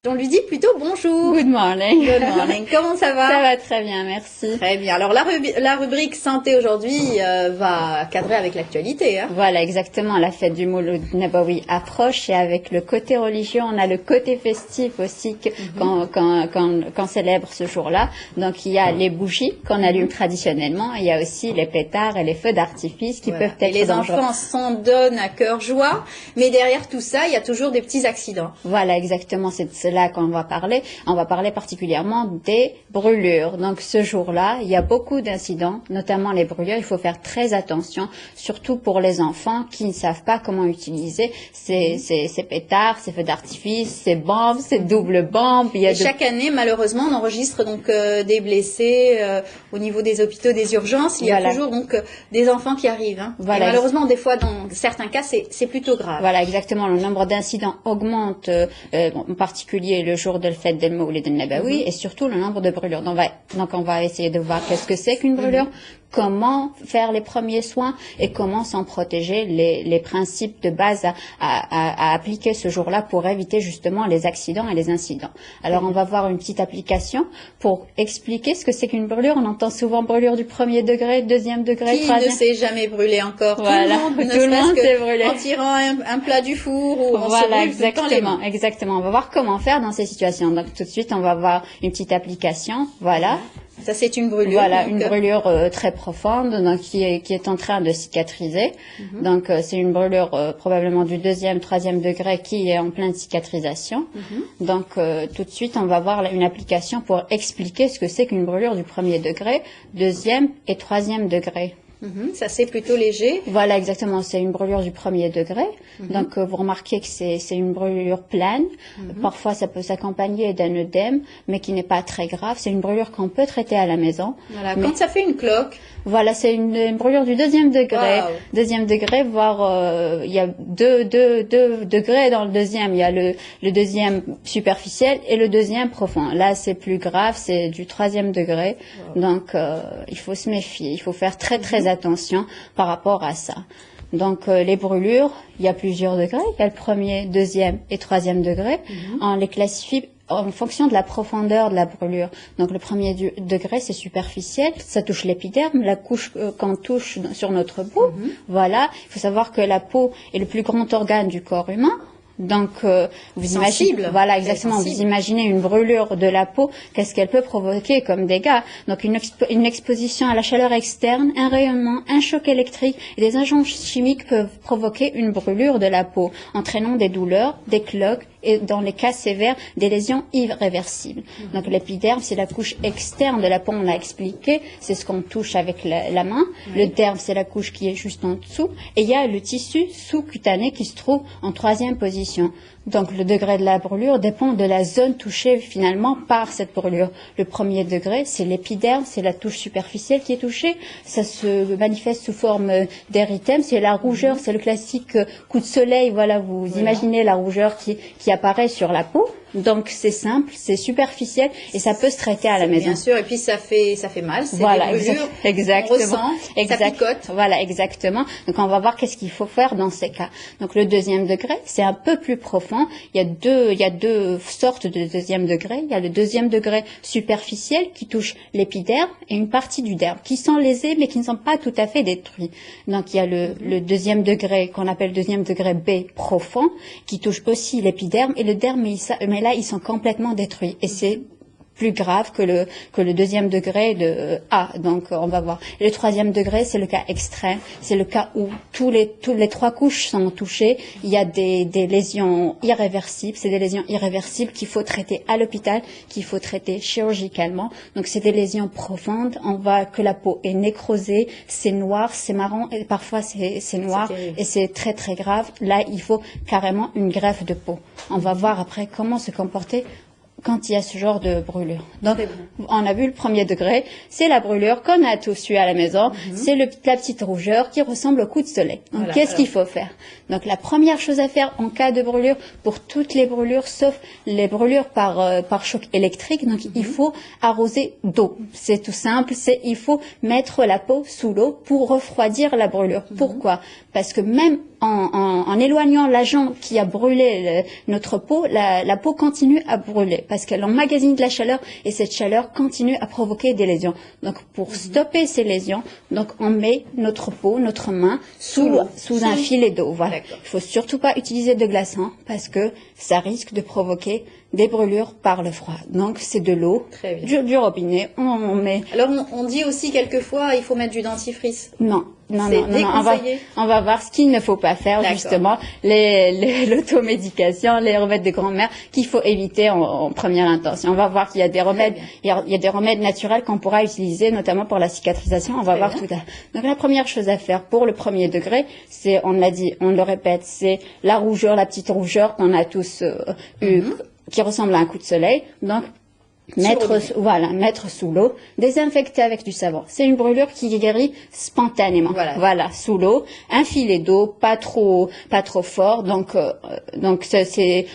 On lui dit plutôt bonjour. Good morning. Good morning. Comment ça va? Ça va très bien, merci. Très bien. Alors la rubrique santé aujourd'hui va cadrer avec l'actualité. Hein. Voilà, exactement. La fête du Mouloud Nabawi approche et avec le côté religieux, on a le côté festif aussi qu'on célèbre ce jour-là. Donc il y a les bougies qu'on allume traditionnellement. Il y a aussi les pétards et les feux d'artifice qui peuvent être les dangereux. enfants s'en donnent à cœur joie, mais derrière tout ça, il y a toujours des petits accidents. Voilà, exactement. C'est de cela qu'on va parler. On va parler particulièrement des brûlures. Donc ce jour-là, il y a beaucoup d'incidents, notamment les brûlures. Il faut faire très attention, surtout pour les enfants qui ne savent pas comment utiliser ces pétards, ces feux d'artifice, ces bombes, ces doubles bombes. Chaque année, malheureusement, on enregistre donc des blessés au niveau des hôpitaux, des urgences. Il y a toujours donc des enfants qui arrivent. Hein. Voilà. Et malheureusement, des fois, dans certains cas, c'est plutôt grave. Voilà, exactement. Le nombre d'incidents augmente, en particulier le jour de la fête del Mawlid al-Nabawi, et surtout le nombre de brûlures. Donc on va essayer de voir qu'est-ce que c'est qu'une brûlure, comment faire les premiers soins et comment s'en protéger, les principes de base à appliquer ce jour-là pour éviter justement les accidents et les incidents. Alors on va voir une petite application pour expliquer ce que c'est qu'une brûlure. On entend souvent brûlure du premier degré, deuxième degré, Qui troisième. ne s'est jamais brûlé encore? Voilà, tout le monde s'est brûlé. En tirant un plat du four ou en se brûlant exactement. On va voir comment faire dans ces situations. Donc tout de suite, on va voir une petite application. Voilà. Ça, c'est une brûlure. Voilà, une brûlure très profonde, donc qui est en train de cicatriser. Donc c'est une brûlure probablement du deuxième, troisième degré qui est en pleine cicatrisation. Donc tout de suite, on va voir une application pour expliquer ce que c'est qu'une brûlure du premier degré, deuxième et troisième degré. Ça, c'est plutôt léger. Voilà, exactement. C'est une brûlure du premier degré. Donc, vous remarquez que c'est une brûlure plane. Parfois, ça peut s'accompagner d'un œdème, mais qui n'est pas très grave. C'est une brûlure qu'on peut traiter à la maison. Voilà. Quand ça fait une cloque. Voilà, c'est une brûlure du deuxième degré. Wow. Deuxième degré, voire il y a deux degrés dans le deuxième. Il y a le deuxième superficiel et le deuxième profond. Là, c'est plus grave, c'est du troisième degré. Wow. Donc, il faut se méfier. Il faut faire très attention par rapport à ça. Donc les brûlures, il y a plusieurs degrés. Il y a le premier, deuxième et troisième degré. On les classifie en fonction de la profondeur de la brûlure. Donc le premier degré, c'est superficiel, ça touche l'épiderme, la couche qu'on touche sur notre peau. Voilà, il faut savoir que la peau est le plus grand organe du corps humain. Donc, vous imaginez, voilà, exactement, vous imaginez une brûlure de la peau, qu'est-ce qu'elle peut provoquer comme dégâts. Donc, une exposition à la chaleur externe, un rayonnement, un choc électrique et des agents chimiques peuvent provoquer une brûlure de la peau, entraînant des douleurs, des cloques et dans les cas sévères, des lésions irréversibles. Donc, l'épiderme, c'est la couche externe de la peau, on l'a expliqué, c'est ce qu'on touche avec la main. Le derme, c'est la couche qui est juste en dessous. Et il y a le tissu sous-cutané qui se trouve en troisième position. Donc le degré de la brûlure dépend de la zone touchée finalement par cette brûlure. Le premier degré, c'est l'épiderme, c'est la touche superficielle qui est touchée. Ça se manifeste sous forme d'érythème, c'est la rougeur, c'est le classique coup de soleil. Voilà, vous imaginez la rougeur qui apparaît sur la peau. Donc c'est simple, c'est superficiel et ça peut se traiter à la maison. Bien sûr, et puis ça fait mal, c'est des brûlures, exactement. On ressent, ça picote. Voilà, exactement. Donc on va voir qu'est-ce qu'il faut faire dans ces cas. Donc le deuxième degré, c'est un peu plus profond. Il y a deux sortes de deuxième degré. Il y a le deuxième degré superficiel qui touche l'épiderme et une partie du derme qui sont lésés mais qui ne sont pas tout à fait détruits. Donc il y a le deuxième degré qu'on appelle deuxième degré B profond qui touche aussi l'épiderme et le derme, mais là, ils sont complètement détruits. Et c'est plus grave que le deuxième degré de A. Donc, on va voir. Et le troisième degré, c'est le cas extrême. C'est le cas où tous les trois couches sont touchées. Il y a des lésions irréversibles. C'est des lésions irréversibles qu'il faut traiter à l'hôpital, qu'il faut traiter chirurgicalement. Donc, c'est des lésions profondes. On voit que la peau est nécrosée. C'est noir, c'est marron. Et parfois, c'est noir. Et c'est très grave. Là, il faut carrément une greffe de peau. On va voir après comment se comporter quand il y a ce genre de brûlure. Donc, on a vu le premier degré, c'est la brûlure qu'on a tous eu à la maison, c'est la petite rougeur qui ressemble au coup de soleil. Donc, voilà, qu'est-ce qu'il faut faire? Donc, la première chose à faire en cas de brûlure, pour toutes les brûlures, sauf les brûlures par choc électrique, donc il faut arroser d'eau. C'est tout simple, il faut mettre la peau sous l'eau pour refroidir la brûlure. Pourquoi? Parce que même en éloignant l'agent qui a brûlé notre peau, la peau continue à brûler parce qu'elle emmagasine de la chaleur et cette chaleur continue à provoquer des lésions. Donc, pour stopper ces lésions, donc on met notre peau, notre main sous un filet d'eau. Voilà. Il faut surtout pas utiliser de glaçant parce que ça risque de provoquer des brûlures par le froid. Donc, c'est de l'eau, du robinet. On met. Alors, on dit aussi quelquefois, il faut mettre du dentifrice. Non. On va voir ce qu'il ne faut pas faire, justement, l'automédication, les remèdes de grand-mère qu'il faut éviter en première intention. On va voir qu'il y a des remèdes, il y a des remèdes naturels qu'on pourra utiliser, notamment pour la cicatrisation. On va voir tout à l'heure. Donc, la première chose à faire pour le premier degré, c'est, on l'a dit, on le répète, c'est la rougeur, la petite rougeur qu'on a tous eu, qui ressemble à un coup de soleil. Donc, mettre sous l'eau, désinfecter avec du savon. C'est une brûlure qui guérit spontanément. Voilà, sous l'eau, un filet d'eau, pas trop fort. Donc c'est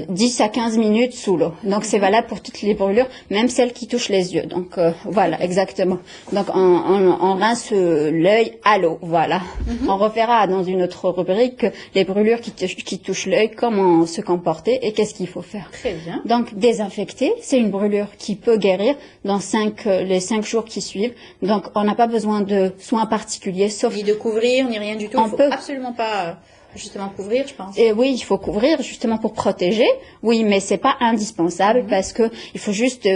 10 à 15 minutes sous l'eau. Donc c'est valable pour toutes les brûlures, même celles qui touchent les yeux. Donc voilà, exactement. Donc on rince l'œil à l'eau. Voilà. On reverra dans une autre rubrique les brûlures qui touchent l'œil, comment se comporter et qu'est-ce qu'il faut faire. Très bien. Donc désinfecter, c'est une brûlure qui peut guérir dans les 5 jours qui suivent. Donc, on n'a pas besoin de soins particuliers, sauf... Ni de couvrir, ni rien du tout. Il faut absolument pas, justement, couvrir, je pense. Et oui, il faut couvrir, justement, pour protéger. Oui, mais c'est pas indispensable parce que il faut juste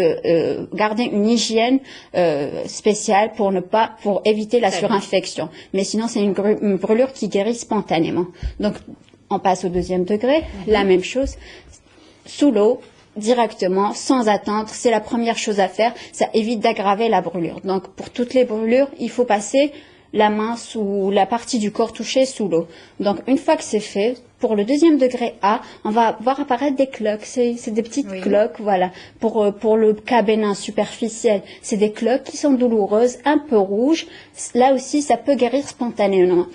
garder une hygiène spéciale pour éviter la surinfection. Mais sinon, c'est une brûlure qui guérit spontanément. Donc, on passe au deuxième degré. La même chose. Sous l'eau, directement, sans attendre, c'est la première chose à faire, ça évite d'aggraver la brûlure. Donc, pour toutes les brûlures, il faut passer la main sous la partie du corps touchée sous l'eau. Donc, une fois que c'est fait, pour le deuxième degré A, on va voir apparaître des cloques. C'est des petites cloques, voilà. Pour le cas bénin superficiel, c'est des cloques qui sont douloureuses, un peu rouges. Là aussi, ça peut guérir spontanément.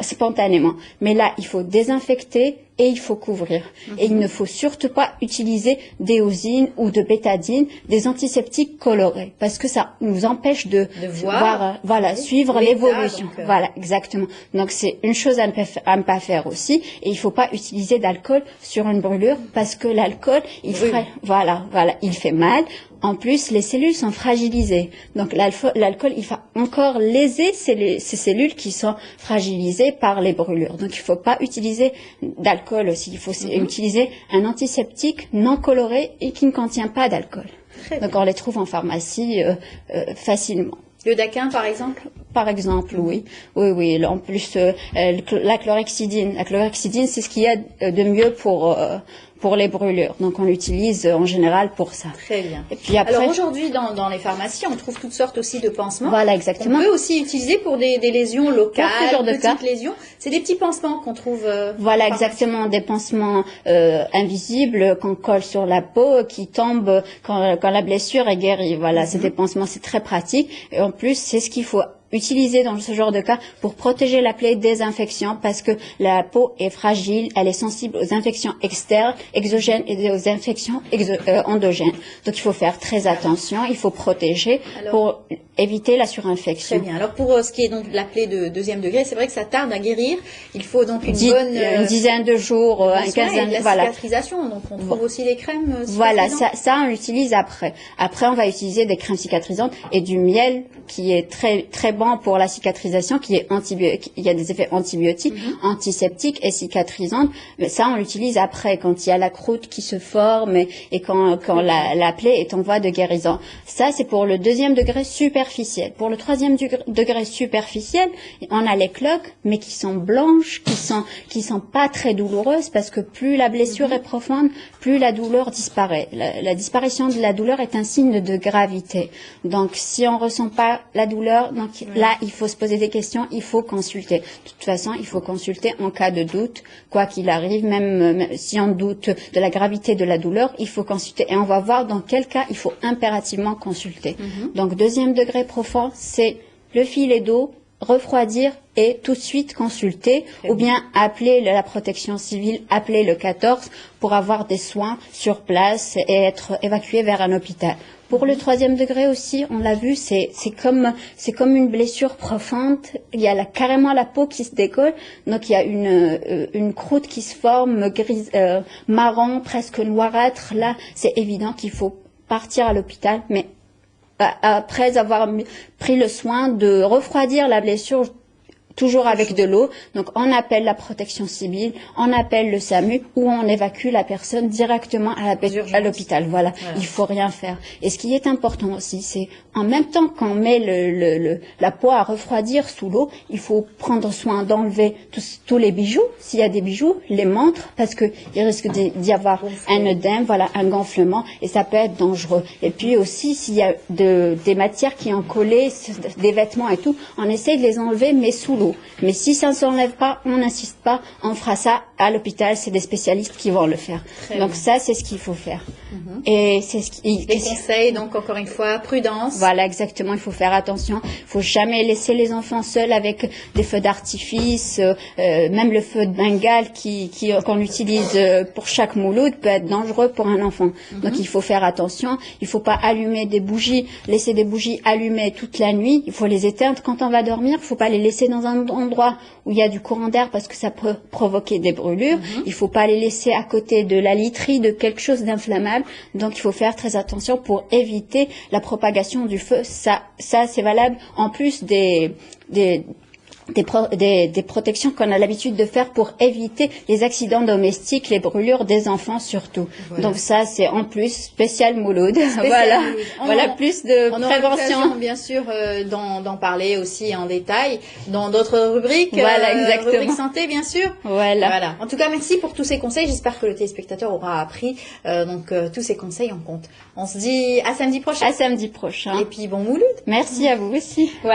Mais là, il faut désinfecter et il faut couvrir. Et il ne faut surtout pas utiliser d'éosine ou de bétadine, des antiseptiques colorés, parce que ça nous empêche de voir suivre l'évolution. Voilà, exactement. Donc, c'est une chose à ne pas faire aussi. Et il faut pas utiliser d'alcool sur une brûlure, parce que l'alcool, il fait mal. En plus, les cellules sont fragilisées. Donc, l'alcool, il va encore léser ces cellules qui sont fragilisées par les brûlures. Donc, il ne faut pas utiliser d'alcool aussi. Il faut utiliser un antiseptique non coloré et qui ne contient pas d'alcool. Donc, on les trouve en pharmacie facilement. Le Daquin, par exemple? Par exemple, oui. Oui. En plus, la chlorhexidine. La chlorhexidine, c'est ce qu'il y a de mieux pour les brûlures. Donc, on l'utilise en général pour ça. Très bien. Et puis après, alors aujourd'hui, dans les pharmacies, on trouve toutes sortes aussi de pansements. Voilà, exactement. On peut aussi utiliser pour des lésions locales, pour ce genre de petites lésions. C'est des petits pansements qu'on trouve. Voilà, exactement, des pansements invisibles qu'on colle sur la peau, qui tombent quand la blessure est guérie. Voilà, c'est des pansements, c'est très pratique. Et en plus, c'est ce qu'il faut utiliser dans ce genre de cas pour protéger la plaie des infections, parce que la peau est fragile, elle est sensible aux infections externes, exogènes et aux infections endogènes. Donc il faut faire très attention, il faut protéger pour éviter la surinfection. Très bien. Alors pour ce qui est donc de la plaie de deuxième degré, c'est vrai que ça tarde à guérir. Il faut donc une dizaine de jours, une quinzaine. La cicatrisation, donc on trouve aussi des crèmes. Voilà, ça on l'utilise après. Après on va utiliser des crèmes cicatrisantes et du miel qui est très très bon pour la cicatrisation, qui est il y a des effets antibiotiques, antiseptiques et cicatrisantes. Mais ça, on l'utilise après, quand il y a la croûte qui se forme et quand la plaie est en voie de guérison. Ça, c'est pour le deuxième degré superficiel. Pour le troisième degré superficiel, on a les cloques, mais qui sont blanches, qui sont pas très douloureuses, parce que plus la blessure est profonde, plus la douleur disparaît. La disparition de la douleur est un signe de gravité. Donc, si on ressent pas la douleur, donc là, il faut se poser des questions, il faut consulter. De toute façon, il faut consulter en cas de doute, quoi qu'il arrive, même si on doute de la gravité de la douleur, il faut consulter. Et on va voir dans quel cas il faut impérativement consulter. Donc, deuxième degré profond, c'est le filet d'eau refroidir et tout de suite consulter ou bien appeler la protection civile, appeler le 14 pour avoir des soins sur place et être évacué vers un hôpital. Pour le 3e degré aussi, on l'a vu, c'est comme une blessure profonde. Il y a carrément la peau qui se décolle, donc il y a une croûte qui se forme grise, marron, presque noirâtre. Là, c'est évident qu'il faut partir à l'hôpital, mais après avoir pris le soin de refroidir la blessure, toujours avec de l'eau. Donc, on appelle la protection civile, on appelle le SAMU ou on évacue la personne directement à l'hôpital. Voilà. Il faut rien faire. Et ce qui est important aussi, c'est en même temps qu'on met la peau à refroidir sous l'eau, il faut prendre soin d'enlever tous les bijoux. S'il y a des bijoux, les montres, parce que il risque d'y avoir un œdème, voilà, un gonflement, et ça peut être dangereux. Et puis aussi, s'il y a des matières qui ont collé, des vêtements et tout, on essaye de les enlever, mais sous l'eau. Mais si ça ne s'enlève pas, on n'insiste pas, on fera ça à l'hôpital, c'est des spécialistes qui vont le faire. Donc ça, c'est ce qu'il faut faire. Et c'est ce qui... Les conseils, donc encore une fois, prudence. Voilà, exactement, il faut faire attention. Il faut jamais laisser les enfants seuls avec des feux d'artifice, même le feu de Bengale qu'on utilise pour chaque mouloud peut être dangereux pour un enfant. Donc il faut faire attention, il faut pas allumer des bougies, laisser des bougies allumées toute la nuit, il faut les éteindre quand on va dormir, il faut pas les laisser dans un endroit où il y a du courant d'air parce que ça peut provoquer des brûlures. Il faut pas les laisser à côté de la literie, de quelque chose d'inflammable. Donc il faut faire très attention pour éviter la propagation du feu. Ça c'est valable en plus des protections qu'on a l'habitude de faire pour éviter les accidents domestiques, les brûlures des enfants surtout. Voilà. Donc ça, c'est en plus spécial Mouloud. Voilà, plus de prévention. Bien sûr, d'en parler aussi en détail dans d'autres rubriques. Voilà, exactement. Rubrique santé, bien sûr. Voilà. En tout cas, merci pour tous ces conseils. J'espère que le téléspectateur aura appris. Tous ces conseils en compte. On se dit à samedi prochain. À samedi prochain. Et puis bon Mouloud. Merci à vous aussi. Voilà.